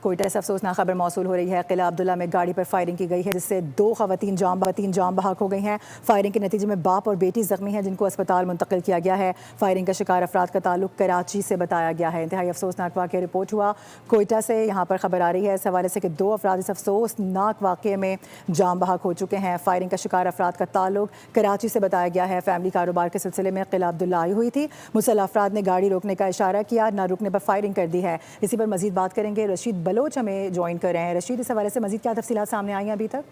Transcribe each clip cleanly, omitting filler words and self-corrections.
कोयटा से अफसोसनाक खबर मौसूल हो रही है। किला अब्दुल्ला में गाड़ी पर फायरिंग की गई है जिससे 2 खवातीन जाम बहक हो गई हैं। फायरिंग के नतीजे में बाप और बेटी जख्मी हैं जिनको अस्पताल मुंतकिल किया गया है। फायरिंग का शिकार अफराद का ताल्लुक कराची से बताया गया है। इंतहाई अफसोसनाक वाक़या रिपोर्ट हुआ कोयटा से। यहाँ पर खबर आ रही है इस हवाले से कि 2 अफराद इस अफसोसनाक वाक़े में जाम बहक हो चुके हैं। फायरिंग का शिकार अफराद का ताल्लुक कराची से बताया गया है। फैमिली कारोबार के सिलसिले में किला अब्दुल्ला आई हुई थी। मुसल्लह अफराद ने गाड़ी रोकने का इशारा किया, न रुकने पर फायरिंग कर दी है। इसी पर मजीद बात करेंगे। रशीद बलोच हमें ज्वाइन कर रहे हैं। रशीद, इस हवाले से मजीद क्या तफसीलात सामने आई हैं अभी तक?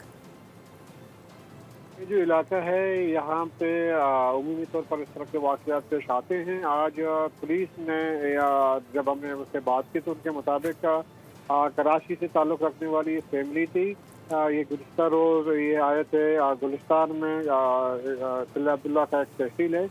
ये जो इलाका है यहाँ पे उमूमी तौर पर इस तरह के वाक़यात पेश आते हैं। आज पुलिस ने जब हमने उससे बात की तो उनके मुताबिक कराची से ताल्लुक़ रखने वाली फैमिली थी। ये गुज़िश्ता रोज़ ये आए थे गुलिस्तान में। किला अब्दुल्ला का एक तहसील है।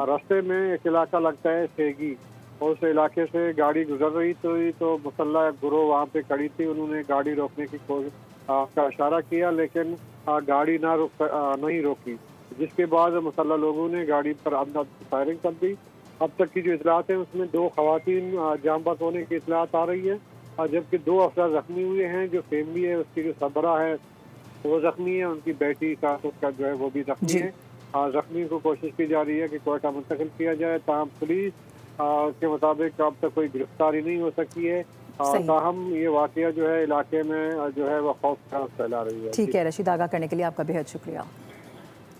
रास्ते में एक इलाका लगता है सेगी, उस इलाके से गाड़ी गुजर रही तो मुसल्लह गुरोह वहाँ पे खड़ी थी। उन्होंने गाड़ी रोकने की कोशिश का इशारा किया लेकिन गाड़ी नहीं रोकी, जिसके बाद मुसल्लह लोगों ने गाड़ी पर अंदर फायरिंग कर दी। अब तक की जो इतलात हैं उसमें 2 खवातीन जाम बहक होने की इतलात आ रही है, जबकि 2 अफराद जख्मी हुए हैं। जो फैमिली है उसकी जो सरबराह है वो जख्मी है, उनकी बेटी का उसका जो है वो भी जख्मी है। जख्मी को कोशिश की जा रही है कि कोयटा मुंतकिल किया जाए। ताहम पुलिस के मुताबिक अब तक कोई गिरफ्तारी नहीं हो सकी है। ताहम ये वाक़या जो है इलाके में जो है वो खौफ फैला रही है। ठीक है रशीद, आगाह करने के लिए आपका बेहद शुक्रिया।